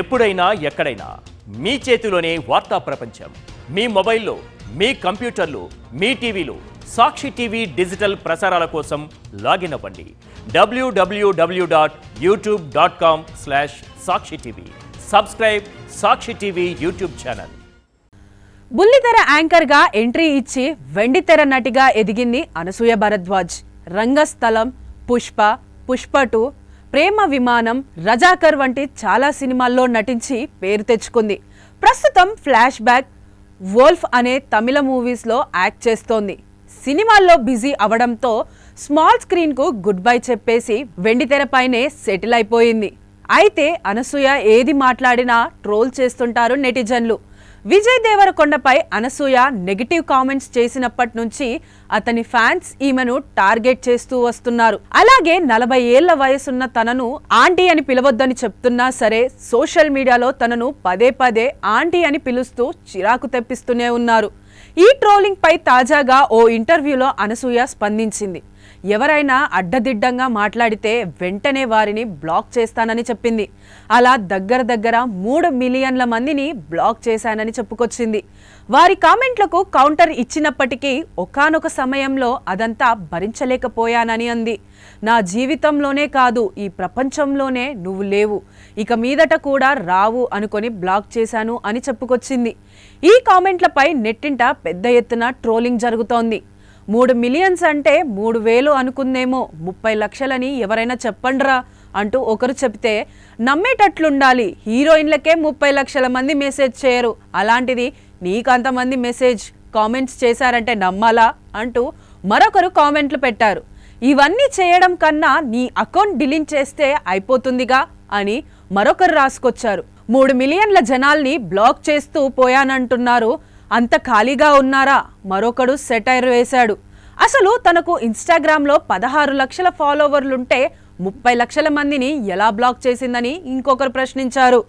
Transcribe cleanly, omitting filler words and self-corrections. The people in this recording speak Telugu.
ఎప్పుడైనా ఎక్కడైనా మీ చేతిలోనే వార్తా ప్రపంచం. మీ మొబైల్లో, మీ కంప్యూటర్లో, మీ టీవీలో సాక్షి టీవీ డిజిటల్ ప్రసారాల కోసం లాగిన్ అవ్వండి. www.youtube.com/sakshi-tv. సబ్స్క్రైబ్ సాక్షి టీవీ యూట్యూబ్ ఛానల్. బుల్లితెర యాంకర్ గా ఎంట్రీ ఇచ్చి వెండితెర నటిగా ఎదిగింది అనసూయ భరద్వాజ్. రంగస్థలం, పుష్ప, పుష్ప 2, ప్రేమ విమానం, రజాకర్ వంటి చాలా సినిమాల్లో నటించి పేరు తెచ్చుకుంది. ప్రస్తుతం ఫ్లాష్ బ్యాక్, వోల్ఫ్ అనే తమిళ మూవీస్లో యాక్ట్ చేస్తోంది. సినిమాల్లో బిజీ అవడంతో స్మాల్ స్క్రీన్కు గుడ్ బై చెప్పేసి వెండితెరపైనే సెటిల్ అయిపోయింది. అయితే అనసూయ ఏది మాట్లాడినా ట్రోల్ చేస్తుంటారు నెటిజన్లు. విజయ్ దేవరకొండపై అనసూయ నెగిటివ్ కామెంట్స్ చేసినప్పటి నుంచి అతని ఫ్యాన్స్ ఈమెను టార్గెట్ చేస్తూ వస్తున్నారు. అలాగే 40 ఏళ్ల వయసున్న తనను ఆంటీ అని పిలవద్దని చెప్తున్నా సరే సోషల్ మీడియాలో తనను పదే పదే ఆంటీ అని పిలుస్తూ చిరాకు తెప్పిస్తూనే ఉన్నారు. ఈ ట్రోలింగ్ పై తాజాగా ఓ ఇంటర్వ్యూలో అనసూయ స్పందించింది. ఎవరైనా అడ్డదిడ్డంగా మాట్లాడితే వెంటనే వారిని బ్లాక్ చేస్తానని చెప్పింది. అలా దగ్గర 3 మిలియన్ల మందిని బ్లాక్ చేశానని చెప్పుకొచ్చింది. వారి కామెంట్లకు కౌంటర్ ఇచ్చినప్పటికీ ఒకానొక సమయంలో అదంతా భరించలేకపోయానని అంది. నా జీవితంలోనే కాదు, ఈ ప్రపంచంలోనే నువ్వు లేవు, ఇక మీదట కూడా రావు అనుకొని బ్లాక్ చేశాను అని చెప్పుకొచ్చింది. ఈ కామెంట్లపై నెట్టింట పెద్ద ఎత్తున ట్రోలింగ్ జరుగుతోంది. 3 మిలియన్స్ అంటే 3000 అనుకుందేమో, 30 లక్షలని ఎవరైనా చెప్పండ్రా అంటూ ఒకరు చెప్తే నమ్మేటట్లుండాలి. హీరోయిన్లకే 30 లక్షల మంది మెసేజ్ చేయరు, అలాంటిది నీకంతమంది మెసేజ్ కామెంట్స్ చేశారంటే నమ్మాలా అంటూ మరొకరు కామెంట్లు పెట్టారు. ఇవన్నీ చేయడం కన్నా నీ అకౌంట్ డిలీట్ చేస్తే అయిపోతుందిగా అని మరొకరు రాసుకొచ్చారు. 3 మిలియన్ల జనాల్ని బ్లాక్ చేస్తూ పోయానంటున్నారు, అంత ఖాళీగా ఉన్నారా? మరొకడు సెటైర్ వేశాడు. అసలు తనకు ఇన్స్టాగ్రామ్లో 16 లక్షల ఫాలోవర్లుంటే 30 లక్షల మందిని ఎలా బ్లాక్ చేసిందని ఇంకొకరు ప్రశ్నించారు.